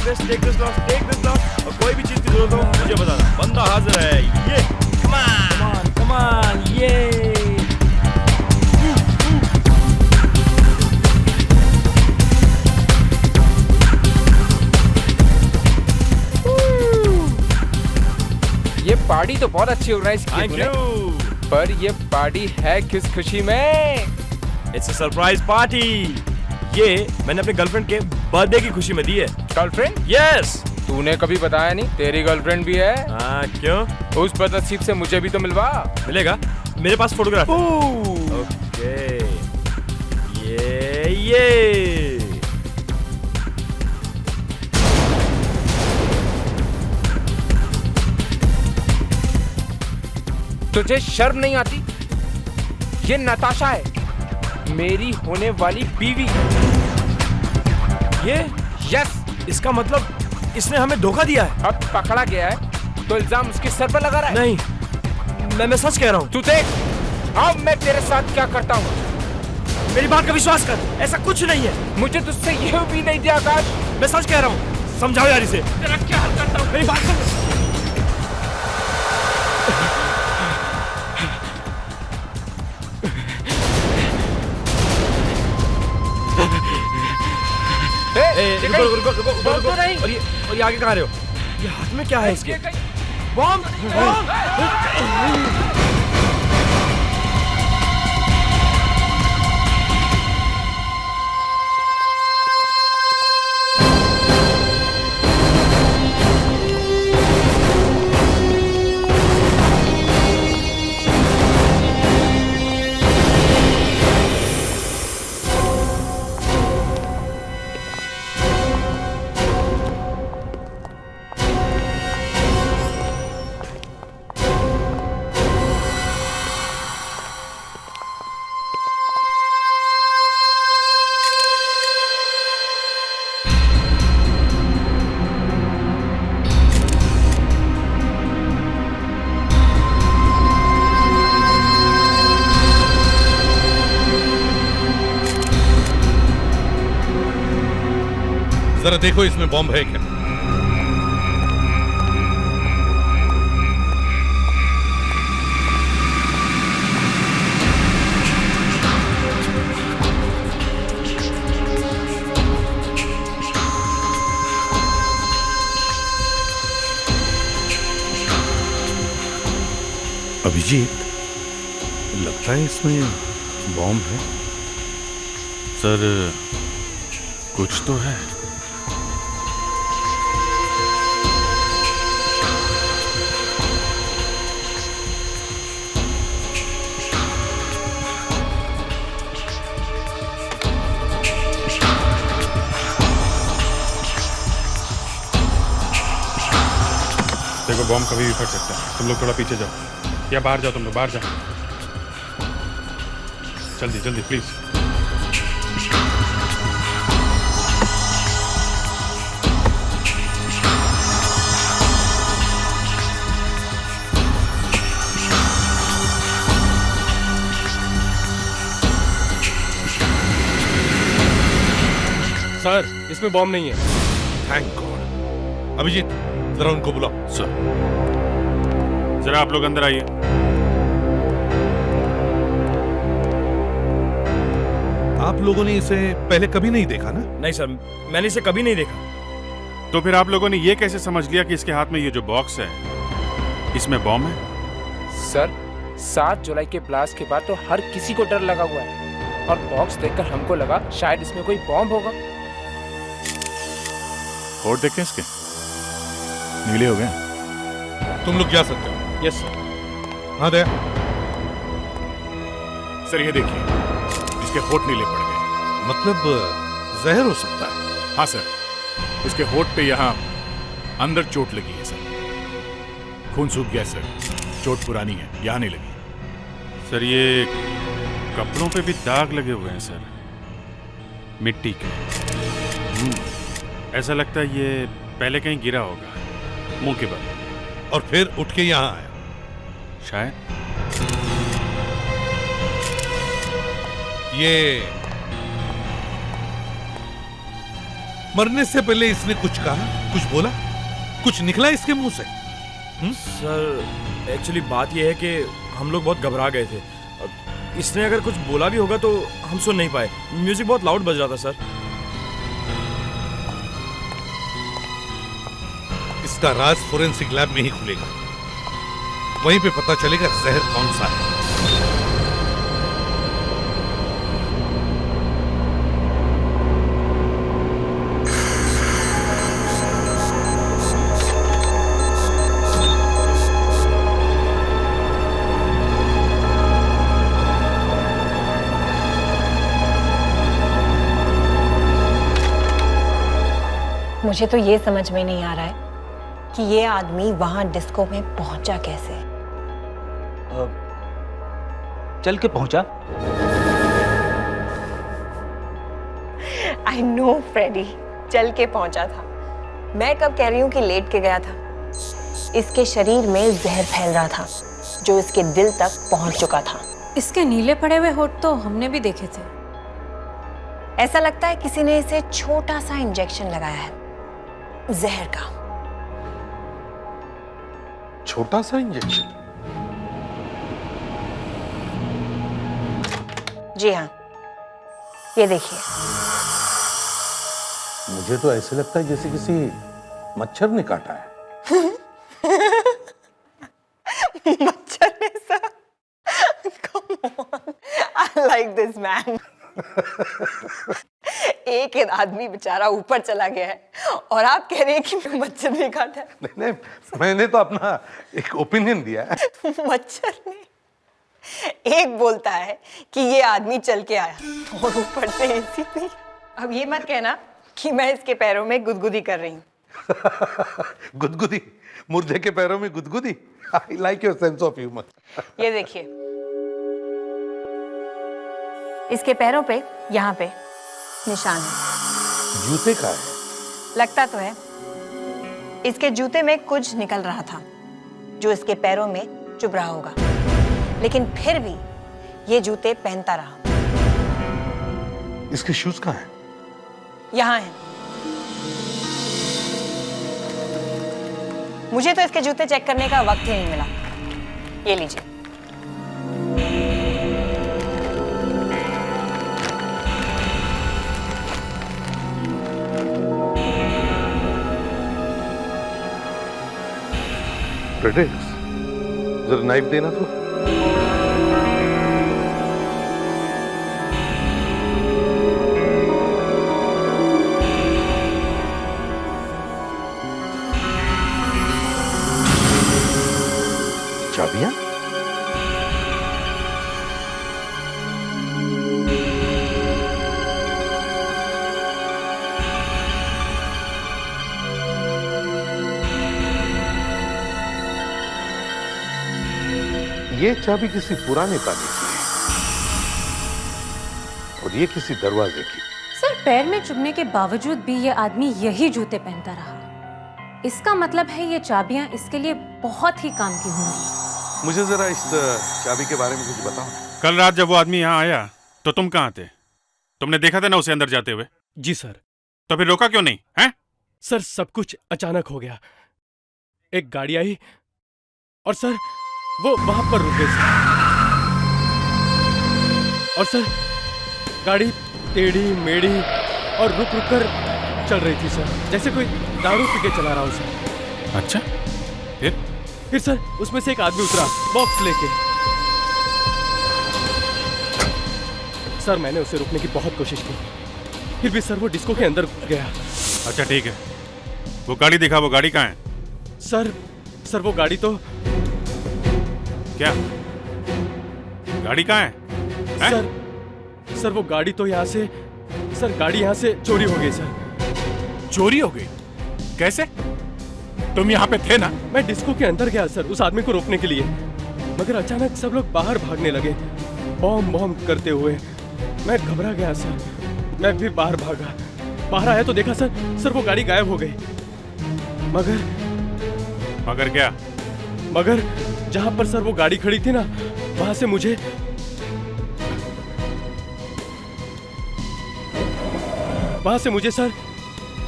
Best, take this loss और कोई भी चीज की जरूरत हो मुझे बताना, बंदा हाजिर है। ये कम ऑन ये पार्टी तो बहुत अच्छी ऑर्गेनाइज की थैंक यू। पर ये पार्टी है किस खुशी में? It's a surprise party. ये मैंने अपने गर्लफ्रेंड के बर्थडे की खुशी में दी है। गर्लफ्रेंड? यस। तूने कभी बताया नहीं तेरी गर्लफ्रेंड भी है। हाँ, क्यों? उस बदनसीब से मुझे भी तो मिलवा। मिलेगा, मेरे पास फोटोग्राफ है। ओके, ये तुझे शर्म नहीं आती? ये नताशा है, मेरी होने वाली बीवी। ये यस। इसका मतलब इसने हमें धोखा दिया है। अब पकड़ा गया है तो इल्जाम उसके सर पर लगा रहा है। नहीं, मैं सच कह रहा हूँ। तू देख अब मैं तेरे साथ क्या करता हूँ। मेरी बात का विश्वास कर, ऐसा कुछ नहीं है। मुझे तुझसे यह भी नहीं दिया आकाश। मैं सच कह रहा हूँ, समझाओ यार इसे। तेरा क्या हाल करता हूँ, मेरी बात कर। रुको। और ये आगे कहाँ रहे हो? ये हाथ में क्या है इसके? बॉम्ब! जरा देखो इसमें बॉम्ब है क्या? अभिजीत, लगता है इसमें बॉम्ब है। सर, कुछ तो है। देखो, बॉम्ब कभी भी फट सकता है। तुम लोग थोड़ा पीछे जाओ या बाहर जाओ। तुम लोग बाहर जाओ, जल्दी जल्दी प्लीज। सर, इसमें बॉम्ब नहीं है। Thank God. अभिजीत, जरा उनको बुलाओ। सर, जरा आप लोग अंदर आइए। आप लोगों ने इसे पहले कभी नहीं देखा ना? नहीं सर, मैंने इसे कभी नहीं देखा। तो फिर आप लोगों ने ये कैसे समझ लिया कि इसके हाथ में ये जो बॉक्स है इसमें बॉम्ब है? सर, 7 जुलाई के ब्लास्ट के बाद तो हर किसी को डर लगा हुआ है और बॉक्स देखकर हमको लगा शायद इसमें कोई बॉम्ब होगा। होठ देखें इसके, नीले हो गए। तुम लोग जा सकते हो। Yes sir. हाँ दया। सर, ये देखिए, इसके होठ नीले पड़ गए। मतलब जहर हो सकता है। हाँ सर, इसके होठ पे यहाँ अंदर चोट लगी है सर। खून सूख गया सर, चोट पुरानी है, यहाँ नहीं लगी। सर, ये कपड़ों पे भी दाग लगे हुए हैं सर, मिट्टी के। ऐसा लगता है ये पहले कहीं गिरा होगा मुंह के बल, और फिर उठ के यहाँ आया शायद। ये मरने से पहले इसने कुछ कहा, कुछ बोला, कुछ निकला इसके मुंह से? सर एक्चुअली बात यह है कि हम लोग बहुत घबरा गए थे। इसने अगर कुछ बोला भी होगा तो हम सुन नहीं पाए। म्यूजिक बहुत लाउड बज रहा था सर। इसका राज फोरेंसिक लैब में ही खुलेगा, वहीं पे पता चलेगा जहर कौन सा है। मुझे तो ये समझ में नहीं आ रहा है कि ये आदमी वहां डिस्को में पहुंचा कैसे। चल के पहुंचा। आई नो फ्रेडी, चल के पहुंचा था। मैं कब कह रही हूं कि लेट के गया था। इसके शरीर में जहर फैल रहा था जो इसके दिल तक पहुंच चुका था। इसके नीले पड़े हुए होठ तो हमने भी देखे थे। ऐसा लगता है किसी ने इसे छोटा सा इंजेक्शन लगाया है जहर का। छोटा सा इंजेक्शन? जी हाँ, ये देखिए। मुझे तो ऐसे लगता है जैसे किसी मच्छर ने काटा है। मच्छर ने sir? Come on, I like this man. एक आदमी बेचारा ऊपर चला गया है और आप कह रहे हैं कि मच्छर ने काटा है। नहीं, मैंने तो अपना एक ओपिनियन दिया है। मच्छर ने एक बोलता है कि ये आदमी चल के आया और ऊपर से एसी भी। अब ये मत कहना कि मैं इसके पैरों में गुदगुदी कर रही हूँ। गुदगुदी? मुर्दे के पैरों में गुदगुदी? I like your sense of humour. ये देखिए, इसके पैरों पे यहाँ पे निशान है। जूते का है? लगता तो है। इसके जूते में कुछ निकल रहा था जो इसके पैरों में चुभ रहा होगा, लेकिन फिर भी ये जूते पहनता रहा। इसके शूज कहाँ हैं? यहाँ हैं। मुझे तो इसके जूते चेक करने का वक्त ही नहीं मिला। ये लीजिए। प्रेडिक्स, जरा नाइफ देना तो। चाबियां? ये चाबी किसी पुराने ताले की है और ये किसी दरवाजे की। सर, पैर में चुभने के बावजूद भी ये आदमी यही जूते पहनता रहा। इसका मतलब है ये चाबियां इसके लिए बहुत ही काम की होंगी। मुझे जरा इस चाबी के बारे में कुछ बताओ। कल रात जब वो आदमी यहाँ आया तो तुम कहाँ थे? तुमने देखा था ना उसे अंदर जाते हुए? जी सर। तो फिर रोका क्यों नहीं है? सर सब कुछ अचानक हो गया। एक गाड़ी आई और सर वो वहां पर रुक गई सर। और सर गाड़ी टेढ़ी मेढ़ी और रुक रुक कर चल रही थी सर, जैसे कोई दारू पी के चला रहा हो सर। अच्छा, फिर सर उसमें से एक आदमी उतरा बॉक्स लेके। सर मैंने उसे रोकने की बहुत कोशिश की, फिर भी सर वो डिस्को के अंदर घुस गया। अच्छा ठीक है, वो गाड़ी दिखा। वो गाड़ी कहाँ है? सर वो गाड़ी तो क्या गाड़ी कहाँ है? सर वो गाड़ी तो यहाँ से, सर गाड़ी यहाँ से चोरी हो गई सर। चोरी हो गई? कैसे? तुम यहाँ पे थे ना? मैं डिस्को के अंदर गया सर उस आदमी को रोकने के लिए, मगर अचानक सब लोग बाहर भागने लगे बॉम्ब करते हुए। मैं घबरा गया सर, मैं भी बाहर भागा। बाहर आया तो देखा सर वो गाड़ी गायब हो गई। मगर क्या? मगर जहां पर सर वो गाड़ी खड़ी थी ना, वहां से मुझे सर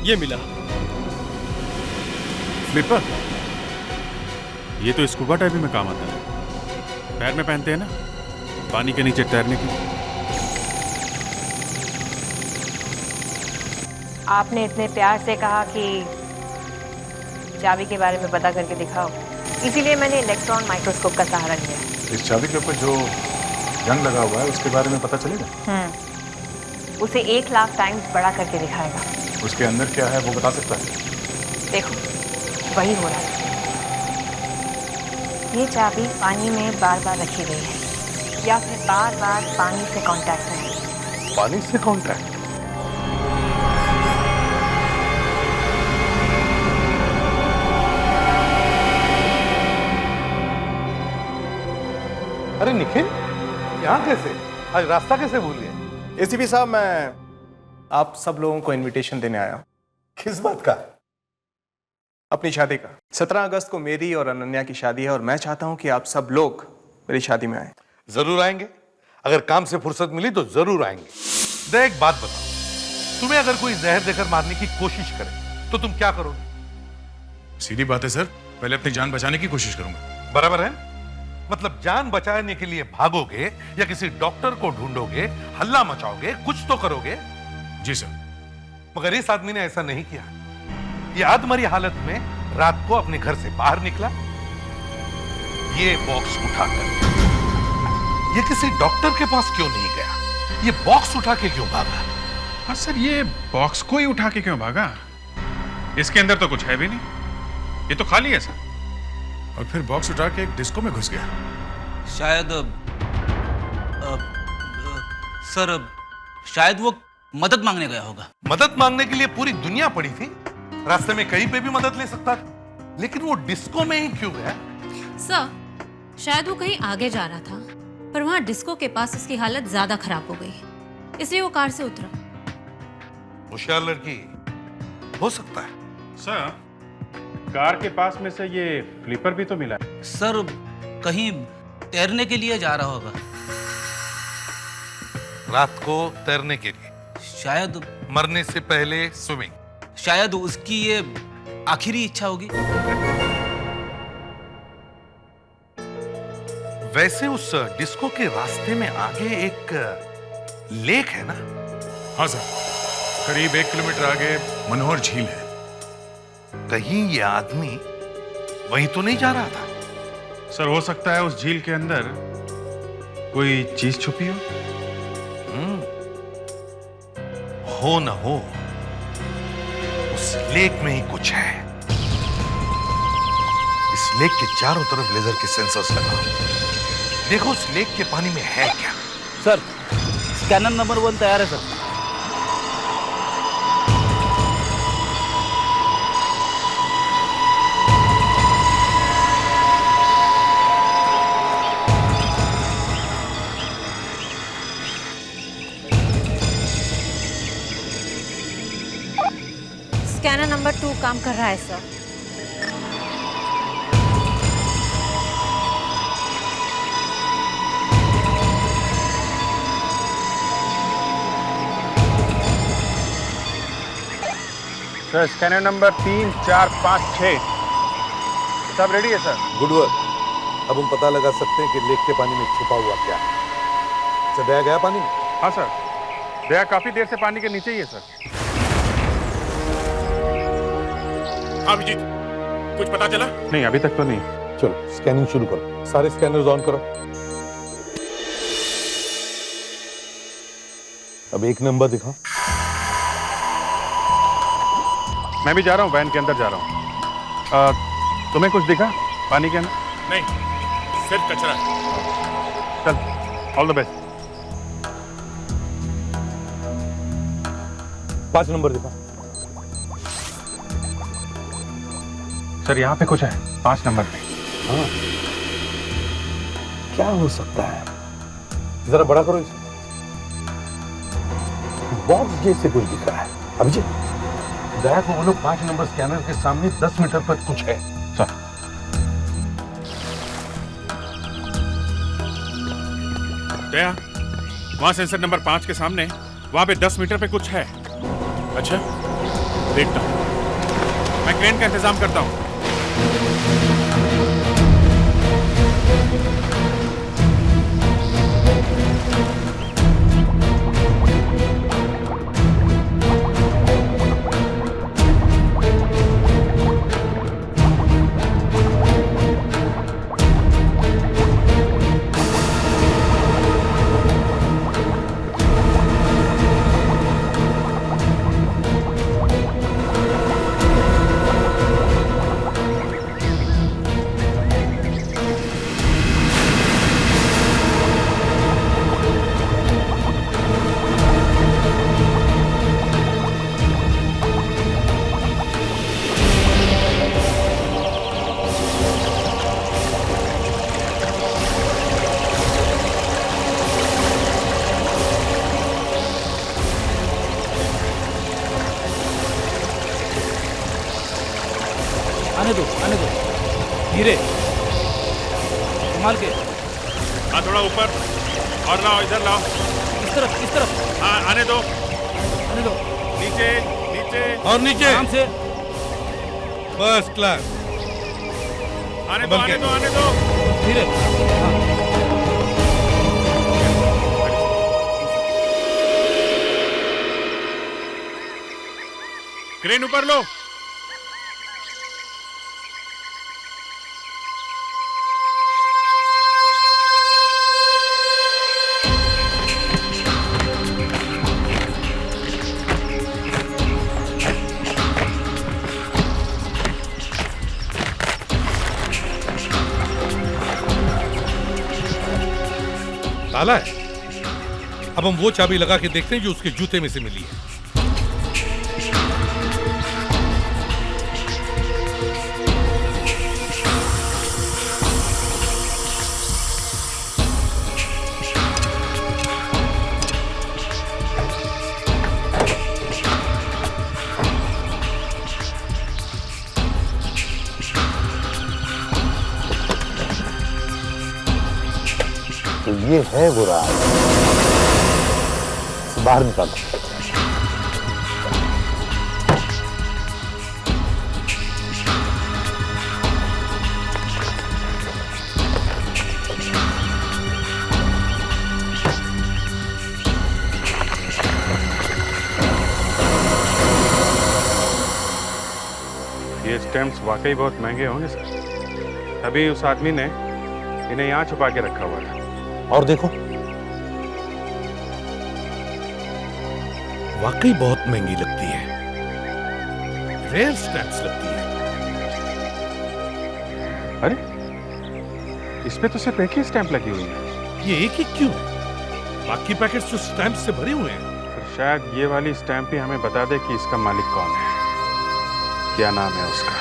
ये मिला। स्लीपर? ये तो स्कूबा डाइविंग में काम आता है। पैर में पहनते हैं ना, पानी के नीचे तैरने की। आपने इतने प्यार से कहा कि चाबी के बारे में पता करके दिखाओ, इसीलिए मैंने इलेक्ट्रॉन माइक्रोस्कोप का सहारा लिया। इस चाबी के ऊपर जो जंग लगा हुआ है उसके बारे में पता चलेगा? उसे 1 लाख टाइम्स बड़ा करके दिखाएगा। उसके अंदर क्या है वो बता सकता है? देखो, वही हो रहा है। ये चाबी पानी में बार बार रखी गई है, या फिर बार बार पानी से कांटेक्ट में है। पानी से कांटेक्ट? अरे निखिल, यहाँ कैसे? आज रास्ता कैसे भूल गए? एसीपी साहब, मैं आप सब लोगों को इनविटेशन देने आया हूँ। किस बात का? अपनी शादी का। 17 अगस्त को मेरी और अनन्या की शादी है और मैं चाहता हूँ कि आप सब लोग मेरी शादी में आए। जरूर आएंगे। अगर काम से फुर्सत मिली तो जरूर आएंगे। दे एक बात बताओ, तुम्हें अगर कोई जहर देकर मारने की कोशिश करे तो तुम क्या करोगे? सीधी बात है सर, पहले अपनी जान बचाने की कोशिश करूंगा। बराबर है? मतलब जान बचाने के लिए भागोगे या किसी डॉक्टर को ढूंढोगे, हल्ला मचाओगे, कुछ तो करोगे। जी सर। मगर इस आदमी ने ऐसा नहीं किया। ये आधमरी हालत में रात को अपने घर से बाहर निकला, ये बॉक्स उठाकर। ये किसी डॉक्टर के पास क्यों नहीं गया? ये बॉक्स उठा के क्यों भागा? हाँ सर, ये बॉक्स को ही उठा के क्यों भागा? इसके अंदर तो कुछ है भी नहीं, ये तो खाली है सर। और फिर बॉक्स उठा के एक डिस्को में घुस गया। शायद वो मदद मांगने गया होगा। मदद मांगने के लिए पूरी दुनिया पड़ी थी, रास्ते में कहीं पे भी मदद ले सकता था, लेकिन वो डिस्को में ही क्यों गया? सर, शायद वो कहीं आगे जा रहा था, पर वहाँ डिस्को के पास उसकी हालत ज्यादा खराब हो गई, इसलिए वो कार से उतरा। होशियार लड़की हो सकता है। सर, कार के पास में से ये फ्लिपर भी तो मिला है। सर, कहीं तैरने के लिए जा रहा होगा। रात को तैरने के लिए? शायद मरने से पहले स्विमिंग। शायद उसकी ये आखिरी इच्छा होगी। वैसे उस डिस्को के रास्ते में आगे एक लेक है ना? हाँ सर, करीब 1 किलोमीटर आगे मनोहर झील है। कहीं ये आदमी वहीं तो नहीं जा रहा था? सर, हो सकता है उस झील के अंदर कोई चीज छुपी हो। हो न हो, उस लेक में ही कुछ है। इस लेक के चारों तरफ लेजर के सेंसर्स लगाओ, देखो उस लेक के पानी में है क्या। सर, स्कैनर नंबर 1 तैयार है सर। स्कैनर नंबर 2 काम कर रहा है सर। सर, स्कैनर नंबर 3, 4, 5, 6 सब रेडी है सर। Good work. अब हम पता लगा सकते हैं कि लेक के पानी में छुपा हुआ क्या है। अच्छा, दया गया पानी में? हाँ सर, दया काफी देर से पानी के नीचे ही है सर। अभिजीत, कुछ पता चला? नहीं, अभी तक तो नहीं। चलो स्कैनिंग शुरू करो, सारे स्कैनर्स ऑन करो। अब 1 नंबर दिखाओ। मैं भी जा रहा हूँ, वैन के अंदर जा रहा हूँ। तुम्हें कुछ दिखा पानी के अंदर? नहीं, सिर्फ कचरा है। चल, ऑल द बेस्ट। 5 नंबर दिखा। सर, यहाँ पे कुछ है 5 नंबर पे। हाँ, क्या हो सकता है? जरा बड़ा करो इसे। बॉक्स जैसे कुछ दिख रहा है। अभिजीत, दया को बोलो 5 नंबर स्कैनर के सामने 10 मीटर पर कुछ है। सर, दया, वहां सेंसर नंबर 5 के सामने, वहां पे 10 मीटर पे कुछ है। अच्छा, देखता हूं। मैं क्रेन का इंतजाम करता हूँ। आने दो धीरे संभाल के। हाँ थोड़ा ऊपर और लाओ, इधर लाओ। इस तरफ हाँ आने दो। नीचे नीचे और नीचे आराम से। First class. आने दो आने दो आने दो। धीरे क्रेन ऊपर लो। ताला है। अब हम वो चाबी लगा के देखते हैं जो उसके जूते में से मिली है। तो ये है वो राज। बाहर निकालो। ये स्टैम्प्स वाकई बहुत महंगे होंगे सर। तभी उस आदमी ने इन्हें यहाँ छुपा के रखा हुआ था। और देखो, वाकई बहुत महंगी लगती है। रेयर स्टैम्प्स लगती है। अरे इस पे तो सिर्फ एक ही स्टैंप लगी हुई है। ये एक ही क्यों है? बाकी पैकेट्स तो स्टैम्प से भरे हुए हैं। फिर शायद ये वाली स्टैंप ही हमें बता दे कि इसका मालिक कौन है, क्या नाम है उसका।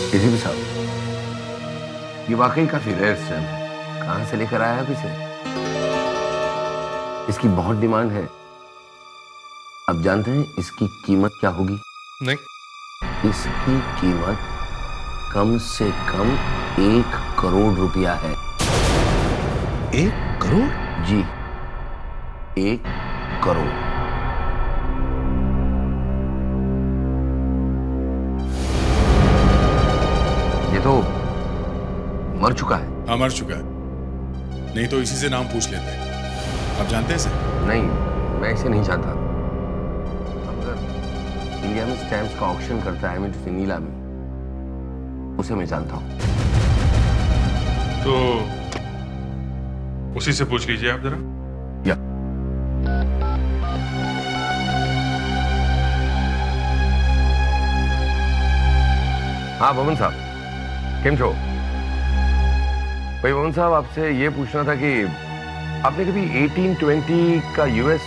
एसीपी साहब, ये वाकई काफी रेयर स्टैम्प है। कहां से लेकर आया आप इसे? इसकी बहुत डिमांड है। आप जानते हैं इसकी कीमत क्या होगी? नहीं। इसकी कीमत कम से कम 1 करोड़ रुपया है। 1 करोड़? जी, 1 करोड़। ये तो मर चुका है। हाँ मर चुका है, नहीं तो इसी से नाम पूछ लेते हैं। आप जानते हैं इसे? नहीं, मैं इसे नहीं जानता। अगर इंडिया में स्टैम्प्स का ऑक्शन करता है मुझसे नीलामी, उसे मैं जानता हूँ। तो उसी से पूछ लीजिए आप जरा। या हाँ भवन साहब, केम छो? भाई भवन साहब, आपसे ये पूछना था कि आपने कभी 1820 का यूएस,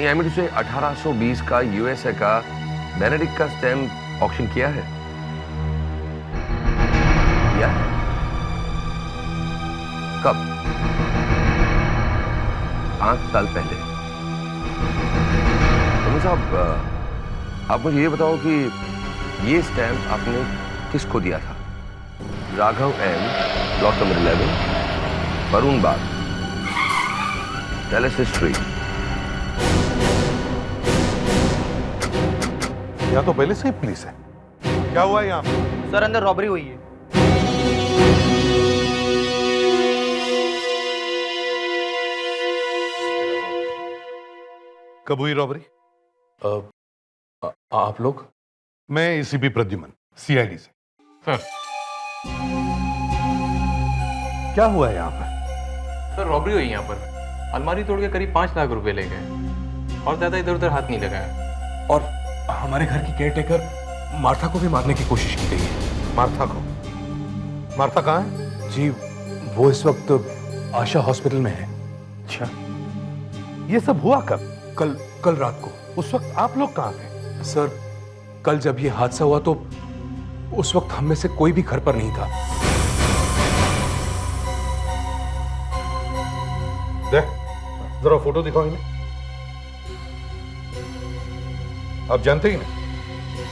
आई मीन टू से 1820 का यूएसए का बेनेडिक्ट का स्टैम्प ऑक्शन किया है? किया है? कब? 5 साल पहले। भवन साहब, आप मुझे ये बताओ कि ये स्टैम्प आपने किसको दिया था? Raghav M, block number 11, Varun Bagh, Tell us history. यहाँ तो पहले से ही पुलिस है। क्या हुआ यहाँ पे? सर अंदर रॉबरी हुई है। कब हुई रॉबरी? आप लोग? मैं एसीपी प्रद्युमन, सीआईडी से। क्या हुआ है यहाँ पर? सर रॉबरी हुई यहाँ पर। अलमारी तोड़ के करीब 5 लाख रुपए ले गए और ज्यादा इधर उधर हाथ नहीं लगाया। और हमारे घर की केयरटेकर मार्था को भी मारने की कोशिश की गई है। मार्था को? मार्था कहाँ है? जी वो इस वक्त आशा हॉस्पिटल में है। अच्छा, ये सब हुआ कब? कल रात को। उस वक्त आप लोग कहाँ थे? सर कल जब ये हादसा हुआ तो उस वक्त हम में से कोई भी घर पर नहीं था। देख, जरा फोटो दिखाओ इन्हें। आप जानते ही नहीं?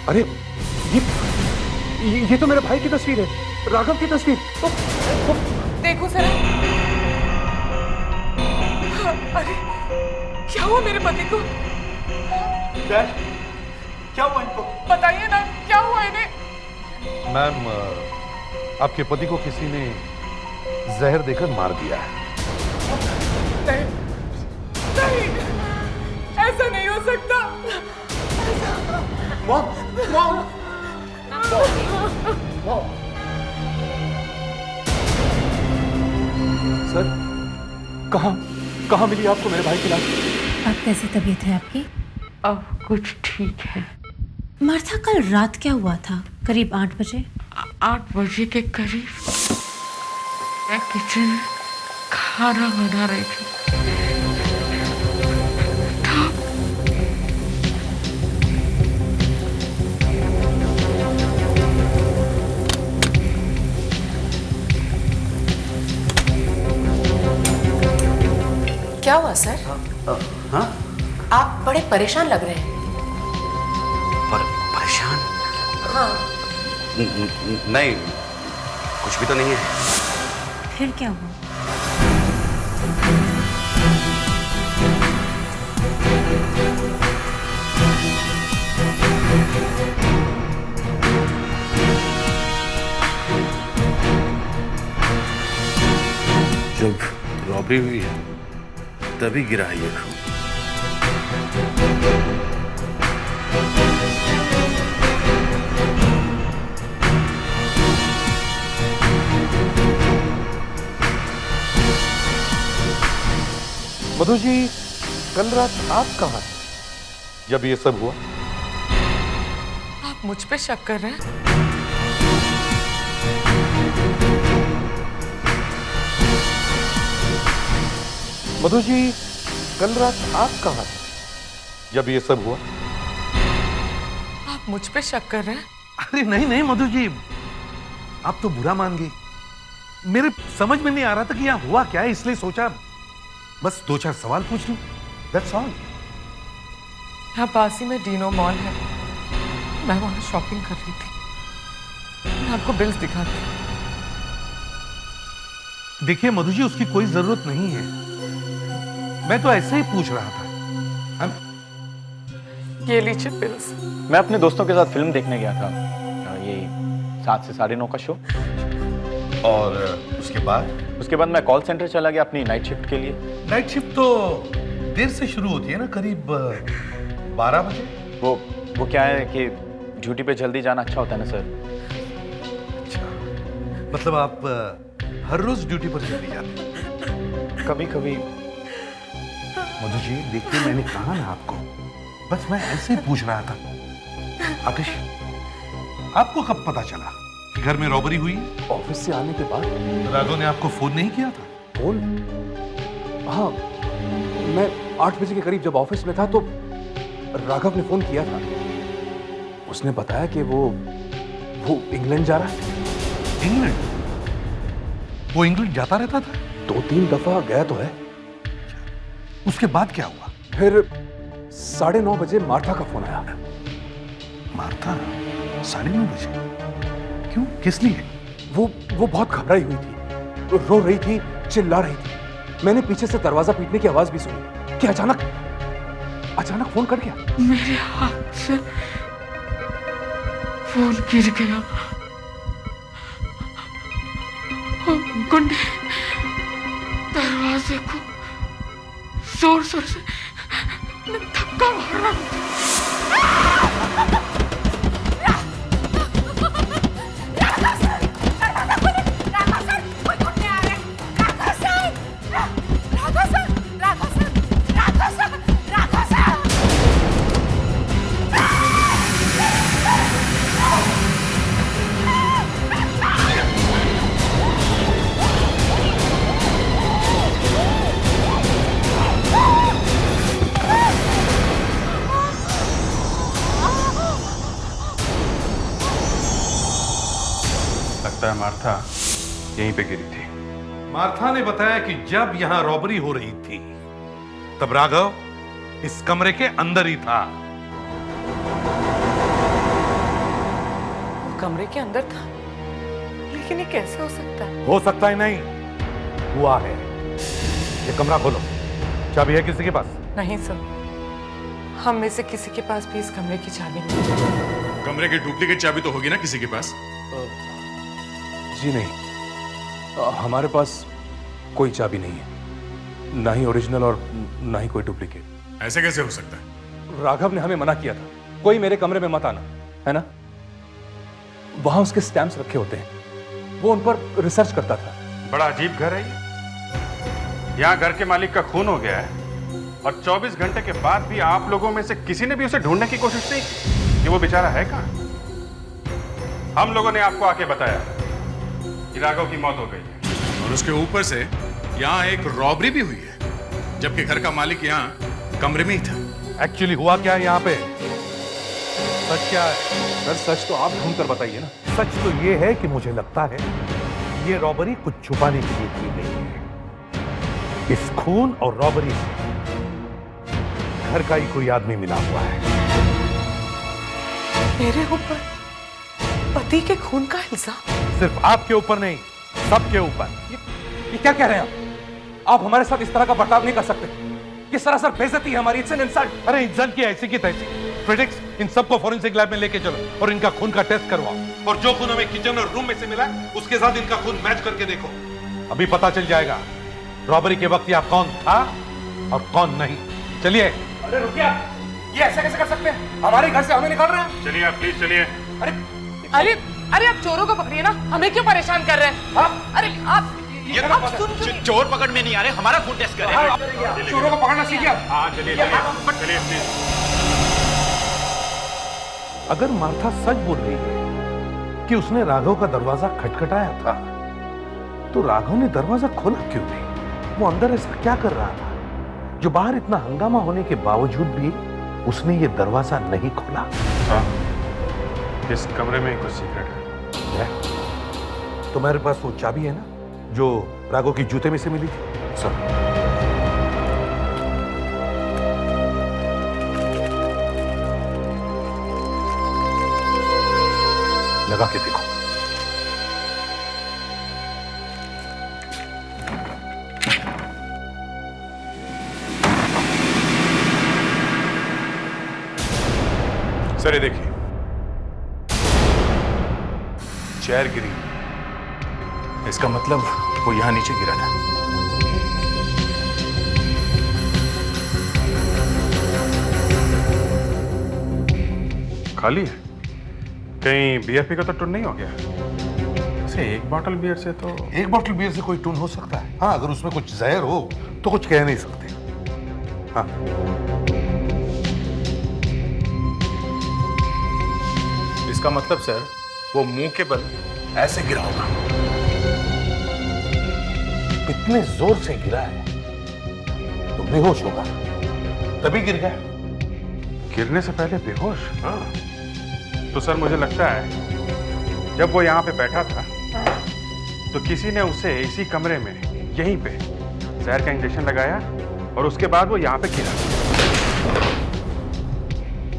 अरे ये तो मेरे भाई की तस्वीर है, राघव की तस्वीर। देखो सर। अरे क्या हुआ मेरे पति को? क्या हुआ इनको? बताइए ना, क्या हुआ इन्हें? मैम, आपके पति को किसी ने जहर देकर मार दिया है। नहीं, ऐसा नहीं हो सकता। मॉम। सर कहाँ मिली आपको मेरे भाई की लाश? अब कैसी तबीयत है आपकी? अब कुछ ठीक है। मार्था कल रात क्या हुआ था? करीब 8 बजे? 8 बजे के करीब मैं किचन में खाना बना रही थी। क्या हुआ सर? हाँ? आप बड़े परेशान लग रहे हैं। परेशान? हाँ। नहीं, कुछ भी तो नहीं है। फिर क्या हुआ? जब रॉबरी हुई है तभी गिरा है ये खून। मधु जी, कल रात आप कहाँ थे जब ये सब हुआ? आप मुझ पे शक कर रहे हैं? मधु जी, कल रात आप कहाँ थे जब ये सब हुआ? आप मुझ पे शक कर रहे हैं? अरे नहीं मधु जी, आप तो बुरा मान गई। मेरे समझ में नहीं आ रहा था कि यहाँ हुआ क्या है, इसलिए सोचा बस 2-4 सवाल पूछ लूं। That's all। यहाँ पास ही में डीनो मॉल है, मैं वहां शॉपिंग कर रही थी। मैं आपको बिल्स दिखाती हूँ। देखिए मधु जी, उसकी कोई जरूरत नहीं है, मैं तो ऐसे ही पूछ रहा था। ये लीजिए बिल्स। मैं अपने दोस्तों के साथ फिल्म देखने गया था, ये 7 से 9:30 का शो। और उसके बाद मैं कॉल सेंटर चला गया अपनी नाइट शिफ्ट के लिए। नाइट शिफ्ट तो देर से शुरू होती है ना, करीब 12 बजे। वो क्या है कि ड्यूटी पे जल्दी जाना अच्छा होता है ना सर। अच्छा, मतलब आप हर रोज ड्यूटी पर जल्दी जाते हैं? कभी कभी। मधु जी देखिए, मैंने कहा ना आपको, बस मैं ऐसे ही पूछ रहा था। आतिश, आपको कब पता चला कि घर में रॉबरी हुई? ऑफिस से आने के बाद। राघव ने आपको फोन नहीं किया था? फोन? हाँ, मैं 8 बजे के करीब जब ऑफिस में था तो राघव ने फोन किया था। उसने बताया कि वो इंग्लैंड जा रहा है। इंग्लैंड? वो इंग्लैंड जाता रहता था? 2-3 दफा गया तो है। उसके बाद क्या हुआ? फिर 9:30 बजे मार्था का फोन आया। मार्था? 9:30 बजे? क्यों, किस लिए? वो बहुत घबराई हुई थी, रो रही थी, चिल्ला रही थी। मैंने पीछे से दरवाजा पीटने की आवाज भी सुनी कि अचानक फोन कट गया। मेरे हाथ से फोन गिर गया और गुंडे दरवाजे को जोर जोर से धक्का मार रहा था। लगता है मार्था यहीं पे गिरी थी। मार्था ने बताया कि जब यहां रॉबरी हो रही थी तब राघव इस कमरे के अंदर ही था। कमरे के अंदर था, लेकिन ये कैसे हो सकता है? हो सकता है नहीं, हुआ है। ये कमरा खोलो, चाबी है किसी के पास? नहीं सर, हम में से किसी के पास भी इस कमरे की चाबी नहीं। कमरे की डुप्लीकेट चाबी तो होगी ना किसी के पास? जी नहीं, हमारे पास कोई चाबी नहीं है, ना ही ओरिजिनल और ना ही कोई डुप्लीकेट। ऐसे कैसे हो सकता है? राघव ने हमें मना किया था, कोई मेरे कमरे में मत आना, है ना? वहां उसके स्टैम्प्स रखे होते हैं, वो उन पर रिसर्च करता था। बड़ा अजीब घर है ये। यहाँ घर के मालिक का खून हो गया है और 24 घंटे के बाद भी आप लोगों में से किसी ने भी उसे ढूंढने की कोशिश नहीं की कि वो बेचारा है कहाँ। हम लोगों ने आपको आके बताया कि राघव की मौत हो गई है और उसके ऊपर से यहाँ एक रॉबरी भी हुई है, जबकि घर का मालिक यहाँ कमरे में ही था। एक्चुअली हुआ क्या है यहाँ पे? सच क्या है? सर सच तो आप ढूंढ कर बताइए ना। सच तो ये है कि मुझे लगता है ये रॉबरी कुछ छुपाने के लिए की गई है। इस खून और रॉबरी में घर का ही कोई आदमी मिला हुआ है। मेरे ऊपर पति के खून का इल्जाम? सिर्फ आपके ऊपर नहीं, सबके ऊपर। ये क्या कह रहे हैं आप? हमारे साथ इस तरह का बर्ताव नहीं कर सकते। किस तरह सर बेइज्जती है हमारी, इट्स एन इंसल्ट। अरे इंसल्ट की ऐसी की तैसी। फ्रेडिक्स, इन सबको फॉरेंसिक लैब में लेके चलो और इनका खून का टेस्ट करवाओ और जो खून हमें किचन और रूम में से मिला उसके साथ इनका खून मैच करके देखो। अभी पता चल जाएगा रॉबरी के वक्त यहाँ कौन था और कौन नहीं। चलिए। अरे रुकिए, ये ऐसा कैसे कर सकते हैं? हमारे घर से हमें निकाल रहे हैं। चलिए आप प्लीज चलिए। अरे अरे आप चोरों को पकड़िए ना, हमें क्यों परेशान कर रहे हैं? अरे आप चोर पकड़ में नहीं आ रहे, हमारा खून टेस्ट करें। चोरों को पकड़ना सीखिए। हाँ चलिए चलिए प्लीज। अगर मार्था सच बोल रही है कि उसने राघव का दरवाजा खटखटाया था, तो राघव ने दरवाजा खोला क्यों नहीं? वो अंदर ऐसा क्या कर रहा था जो बाहर इतना हंगामा होने के बावजूद भी उसने ये दरवाजा नहीं खोला? इस कमरे में कुछ सीक्रेट है। तुम्हारे पास वो चाबी है ना जो राघव की जूते में से मिली थी? सर लगा के देखो। सर ये देखिए, चेयर गिरी, इसका मतलब वो यहां नीचे गिरा था। खाली है? कहीं बीएफपी का तो टून नहीं हो गया? ऐसे एक बॉटल बियर से तो एक बॉटल बियर से कोई टून हो सकता है। हाँ, अगर उसमें कुछ जहर हो तो कुछ कह नहीं सकते। हाँ, इसका मतलब सर वो मुंह के बल ऐसे गिरा होगा। इतने जोर से गिरा है तो बेहोश होगा, तभी गिर गया। गिरने से पहले बेहोश? हाँ। तो सर मुझे लगता है जब वो यहाँ पे बैठा था तो किसी ने उसे इसी कमरे में यहीं पे जहर का इंजेक्शन लगाया और उसके बाद वो यहाँ पे गिरा।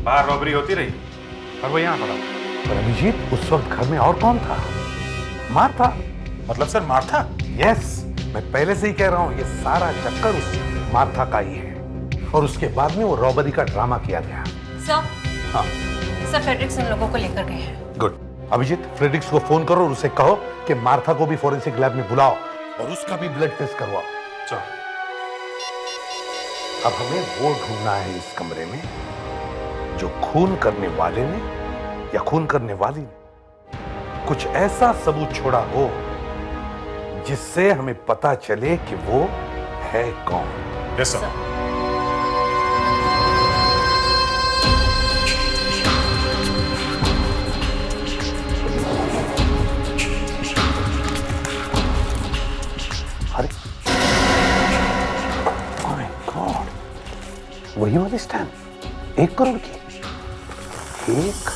बाहर रॉबरी होती रही और वो यहाँ पड़ा। पर अभिजीत, उस वक्त घर में और कौन था? मार्था। मतलब सर मार्था? यस, मैं पहले से ही कह रहा हूं, ये सारा चक्कर उस मार्था का ही है और उसके बाद में वो रॉबरी का ड्रामा किया गया। सर, हाँ सर फ्रेडरिक्स उन लोगों को लेकर गए हैं। गुड। अभिजीत, फ्रेडरिक्स को फोन करो और उसे कहो कि मार्था को भी फोरेंसिक लैब में बुलाओ और उसका भी ब्लड टेस्ट करवाओ। चलो, अब हमें वो ढूंढना है इस कमरे में जो खून करने वाले ने या खून करने वाली ने कुछ ऐसा सबूत छोड़ा हो जिससे हमें पता चले कि वो है कौन। Yes sir. अरे ओह माय गॉड, वही वाली स्टैम्प 1 करोड़ की। 1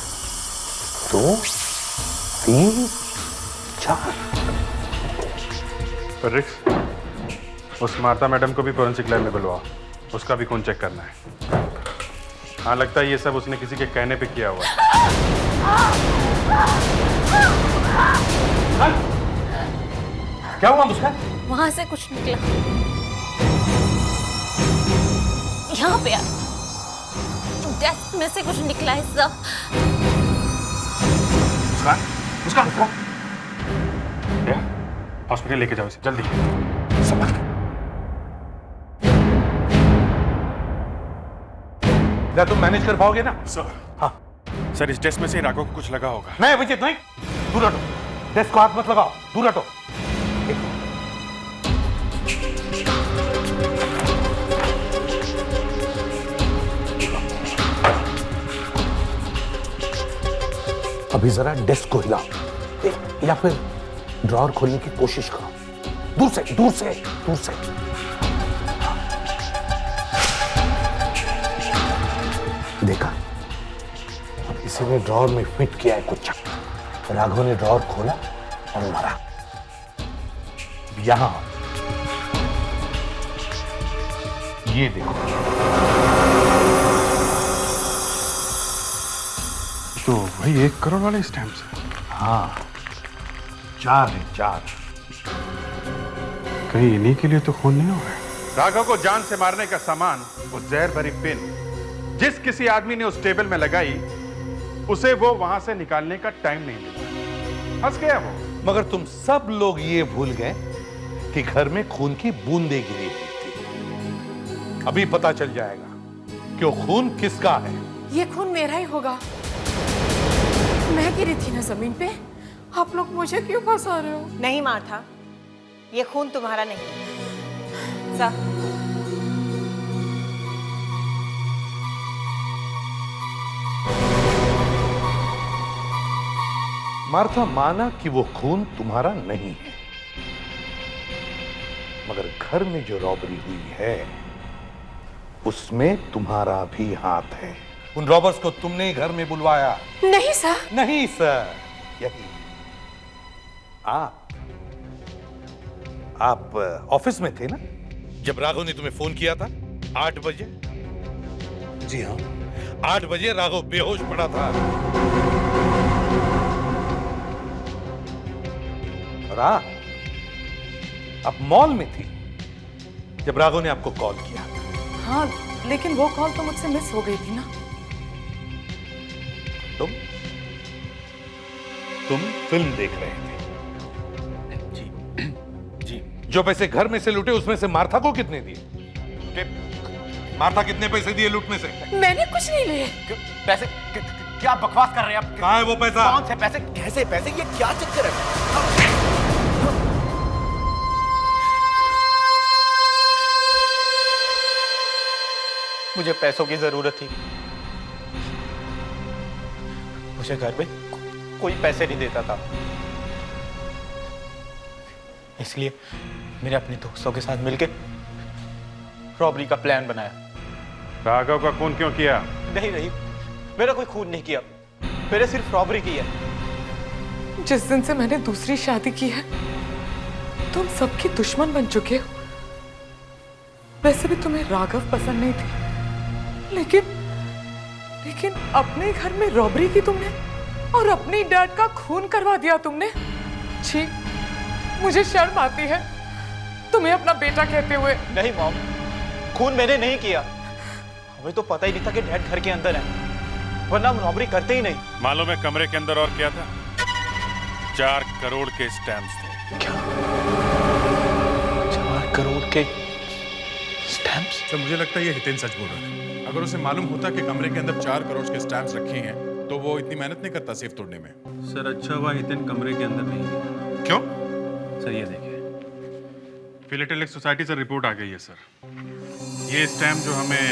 2 3 4। फ्रेडरिक्स, उस मार्था मैडम को भी फोरेंसिक लैब में बुलवाओ, उसका भी खून चेक करना है। हाँ, लगता है ये सब उसने किसी के कहने पे किया हुआ है। क्या हुआ मुस्कान? वहां से कुछ निकला, यहाँ पे डेस्क में से कुछ निकला है सर। मुस्कान, हॉस्पिटल लेके जाओ इसे जल्दी। समझ। क्या तुम मैनेज कर पाओगे ना? सर। हाँ सर, इस डेस्क में से राघव को कुछ लगा होगा। नहीं अभिजीत, नहीं, दूर हटो। डेस्क को हाथ मत लगाओ, दूर हटो। अभी जरा डेस्क को हिलाओ या फिर ड्रॉअर खोलने की कोशिश करो। दूर से, दूर से, दूर से। देखा, किसी ने ड्रॉअर में फिट किया है कुछ। राघव ने ड्रॉअर खोला और मारा। यहां ये देखो, तो वही 1 करोड़ वाले स्टैम्प्स हैं। हाँ, 4 है, 4। कहीं इन्हीं के लिए तो खून नहीं हो गया। राघव को जान से मारने का सामान, वो जहर भरी पिन जिस किसी आदमी ने उस टेबल में लगाई, उसे वो वहां से निकालने का टाइम नहीं मिला। फंस गया वो। मगर तुम सब लोग ये भूल गए कि घर में खून की बूंदें गिरी हुई थी। अभी पता चल जाएगा कि वो खून किसका है। ये खून मेरा ही होगा। मैं गिरी थी ना जमीन पे, आप लोग मुझे क्यों फंसा रहे हो? नहीं मार्था, ये खून तुम्हारा नहीं। सर, मार्था माना कि वो खून तुम्हारा नहीं है, मगर घर में जो रॉबरी हुई है उसमें तुम्हारा भी हाथ है। उन रॉबर्स को तुमने ही घर में बुलवाया। नहीं सर। नहीं सर, यही आप ऑफिस में थे ना जब राघव ने तुम्हें फोन किया था 8 बजे? जी हाँ, 8 बजे राघव बेहोश पड़ा था। और आप मॉल में थी जब राघव ने आपको कॉल किया। हाँ, लेकिन वो कॉल तो मुझसे मिस हो गई थी ना। तुम फिल्म देख रहे थे। जी। जो पैसे घर में से लूटे उसमें से मार्था को कितने दिए? मार्था कितने पैसे दिए लूट में से? मैंने कुछ नहीं लिए। पैसे? क्या बकवास कर रहे हैं आप? कहाँ है वो पैसा? कौन से पैसे? कैसे पैसे? ये क्या चक्कर है? मुझे पैसों की जरूरत थी। मुझे घर में कोई पैसे नहीं देता था, इसलिए मैंने अपने दोस्तों के साथ मिलकर रॉबरी का प्लान बनाया। राघव का खून क्यों किया? नहीं, मेरा कोई खून नहीं किया, मैंने सिर्फ रॉबरी की है। जिस दिन से मैंने दूसरी शादी की है, तुम सबके दुश्मन बन चुके हो। वैसे भी तुम्हें राघव पसंद नहीं थी, लेकिन अपने घर में रॉबरी की तुमने और अपनी डैड का खून करवा दिया तुमने। छी, मुझे शर्म आती है। तुम्हें अपना बेटा कहते हुए। नहीं मॉम, खून मैंने नहीं किया। हमें तो पता ही नहीं था कि डैड घर के अंदर है, वरना हम रॉबरी करते ही नहीं। मालूम है कमरे के अंदर और क्या था? 4 करोड़ के स्टैम्प्स थे। क्या? 4 करोड़ के स्टैम्प्स? सर मुझे लगता है ये हितेन सच बोल रहा है। अगर उसे मालूम होता कि कमरे के अंदर 4 करोड़ के स्टैम्प्स रखे हैं तो वो इतनी मेहनत नहीं करता सेफ तोड़ने में। सर अच्छा हुआ हितेन कमरे के अंदर नहीं है। क्यों? सर ये देखिए, फिलेटेलिक सोसाइटी से रिपोर्ट आ गई है सर। ये स्टैम्प जो हमें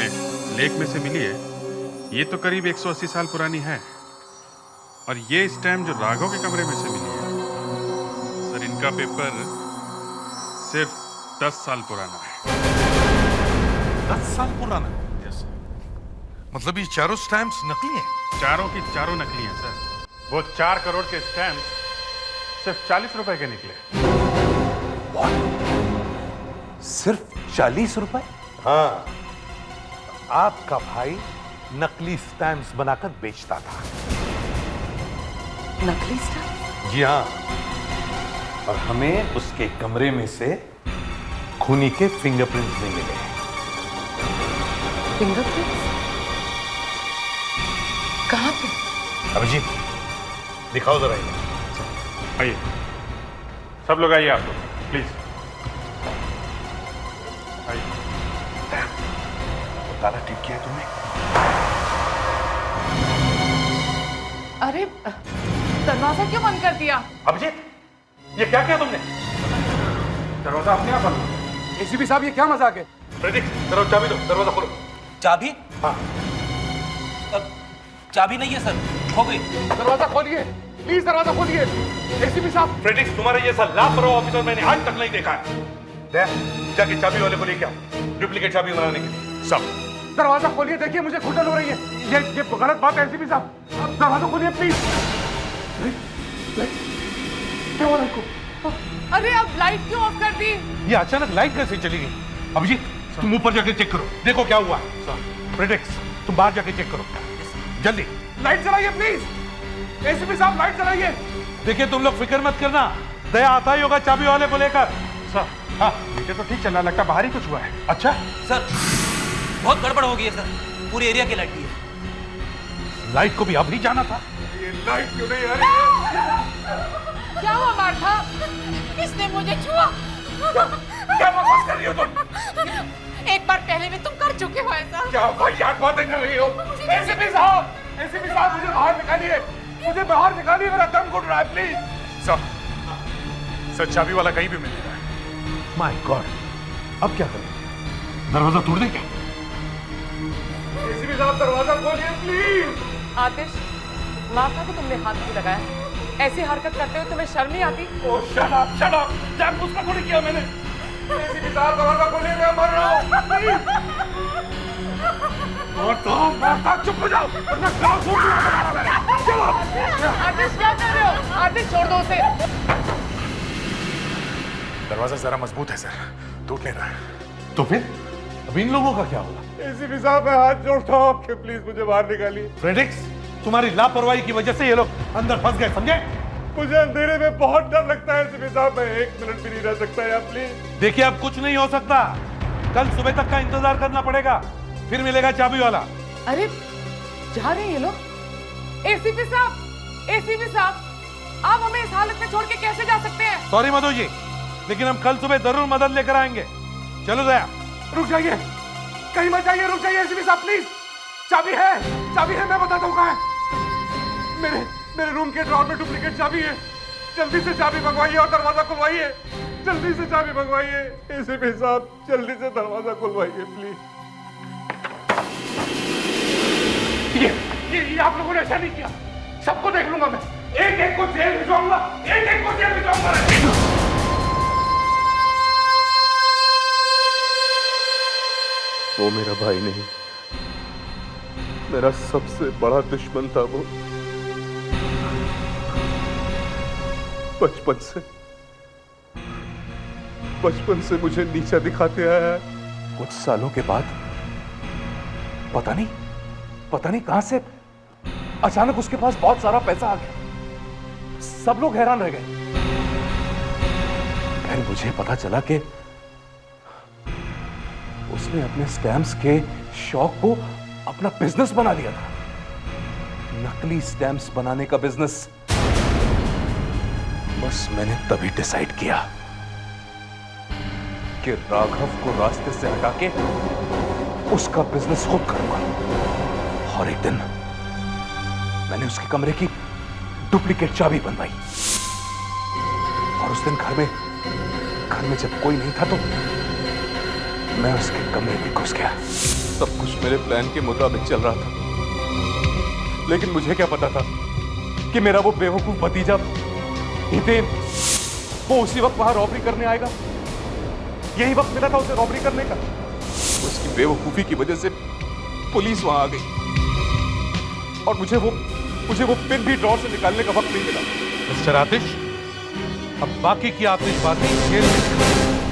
लेक में से मिली है, ये तो करीब 180 साल पुरानी है। और ये स्टैम्प जो राघव के कमरे में से मिली है, सर इनका पेपर सिर्फ 10 साल पुराना है। 10 साल पुराना? मतलब ये चारों स्टैम्प्स नकली हैं? चारों की चारों नकली हैं सर। वो 4 करोड़ के स्टैम्प सिर्फ 40 रुपए के निकले। सिर्फ 40 रुपए? हाँ, आपका भाई नकली स्टैम्प्स बनाकर बेचता था। नकली स्टैम्प? जी हाँ, और हमें उसके कमरे में से खूनी के फिंगरप्रिंट्स नहीं मिले। फिंगरप्रिंट्स? कहाँ पे? अभिजीत, दिखाओ जरा ये। आइए, सब लोग आइए, आप लोग प्लीज आइए। ताला ठीक किया तुमने? अरे दरवाजा क्यों बंद कर दिया? अभिजीत, ये क्या किया तुमने? दरवाजा अपने आप बंद। एसीपी साहब, ये क्या मजाक है? प्रेडिक्ट, दरवाजा चाबी दो, दरवाजा खोलो। चाबी? हाँ। चाबी नहीं है सर, खो गई। दरवाजा खोलिए, प्लीज दरवाजा खोलिए। एसीपी साहब। प्रेडिक्ट, तुम्हारे जैसा लापरवाह ऑफिसर मैंने आज तक नहीं देखा है। जाके चाबी वाले को लेके आओ, डुप्लीकेट चाबी बनाने के लिए। सब दरवाजा खोलिए, देखिए मुझे घुटन हो रही है। ये गलत बात है एसीपी साहब, दरवाजा खोलिए प्लीज। क्या हुआ इनको? अरे अब लाइट क्यों ऑफ कर दी? ये अचानक लाइट कैसे चली गई? अभिजीत, तुम ऊपर जाके चेक करो, देखो क्या हुआ। प्रेडिक्ट, तुम बाहर जाके चेक करो जल्दी। लाइट जलाइए प्लीज। एसीपी साहब लाइट जलाइए। देखिए तुम लोग फिक्र मत करना, दया आता ही होगा चाबी वाले को लेकर। सर हाँ, मीटर तो ठीक चल रहा, लगता बाहर ही कुछ हुआ है। अच्छा सर, बहुत गड़बड़ हो गई है सर, पूरी एरिया की लाइट गई है। लाइट को भी अभी जाना था। ये लाइट क्यों नहीं आ रही है? क्या हुआ मार्था? इसने मुझे छुआ। क्या बकवास कर रही हो तुम? एक बार पहले भी तुम कर चुके हो ऐसा। क्या याद बातें कर रही हो? एसीपी साहब मुझे बाहर निकालिए, मुझे बाहर निकालिए, मेरा दम घुट रहा है प्लीज। सर चाबी वाला कहीं भी मिल रहा है। माय गॉड, अब क्या करें? दरवाजा तोड़ दे क्या? एसीपी साहब दरवाजा खोलिए प्लीज। आतिश, मार्था को तुमने हाथ क्यों लगाया? ऐसी हरकत करते हुए तुम्हें शर्म नहीं आती? ओह शट अप, जानबूझ कर थोड़ी किया मैंने। एसीपी साहब दरवाजा खोलिए, मैं मर रहा हूँ। और तुम मार्था चुप हो जाओ, वरना गाँव छोड़ दूंगा। चलो। आतिश क्या कर रहे हो? आतिश छोड़ दो उसे। दरवाजा जरा मजबूत है सर, टूट नहीं रहा है। तो फिर अब इन लोगों का क्या होगा? एसीपी साहब मैं हाथ जोड़ता हूँ आपके, प्लीज मुझे बाहर निकालिए। प्रेडिक्स, तुम्हारी लापरवाही की वजह से ये लोग अंदर फंस गए, समझे? मुझे अंधेरे में बहुत डर लगता है एसीपी साहब, मैं 1 मिनट भी नहीं रह सकता यार प्लीज। देखिए अब कुछ नहीं हो सकता, कल सुबह तक का इंतजार करना पड़ेगा, फिर मिलेगा चाबी वाला। अरे जा रहे हैं ये लोग। एसीपी साहब, आप हमें इस हालत में छोड़ के कैसे जा सकते हैं? सॉरी मधु जी, लेकिन हम कल सुबह जरूर मदद लेकर आएंगे। चलो दया। रुक जाइए, कहीं मत जाइए, रुक जाइए एसीपी साहब प्लीज। चाबी है, मैं बताता हूँ कहाँ है। मेरे रूम के ड्रॉर में डुप्लीकेट चाबी है, जल्दी से चाबी मंगवाइए और दरवाजा खुलवाइए। जल्दी से चाबी मंगवाइए एसीपी साहब, जल्दी से दरवाजा खुलवाइए प्लीज। ये आप लोगों ने ऐसा नहीं किया, सबको देख लूंगा मैं, एक एक को जेल भिजवाऊंगा, एक को जेल भिजवाऊंगा। वो मेरा भाई नहीं, मेरा सबसे बड़ा दुश्मन था वो। बचपन से मुझे नीचा दिखाते आया है। कुछ सालों के बाद पता नहीं कहां से अचानक उसके पास बहुत सारा पैसा आ गया। सब लोग हैरान रह गए। फिर मुझे पता चला कि उसने अपने स्टैम्प्स के शौक को अपना बिजनेस बना लिया था। नकली स्टैम्प्स बनाने का बिजनेस। बस मैंने तभी डिसाइड किया कि राघव को रास्ते से हटा के उसका बिजनेस खुद करूंगा। और एक दिन मैंने उसके कमरे की डुप्लीकेट चाबी बनवाई और उस दिन घर में जब कोई नहीं था तो मैं उसके कमरे में घुस गया। सब कुछ मेरे प्लान के मुताबिक चल रहा था, लेकिन मुझे क्या पता था कि मेरा वो बेवकूफ भतीजा हितेन वो उसी वक्त वहां रॉबरी करने आएगा। यही वक्त मिला था उसे रॉबरी करने का। उसकी बेवकूफी की वजह से पुलिस वहां आ गई और मुझे वो पिन भी ड्रॉर से निकालने का वक्त नहीं मिला। मिस्टर आतिश, अब बाकी की आतिशबाजी जेल में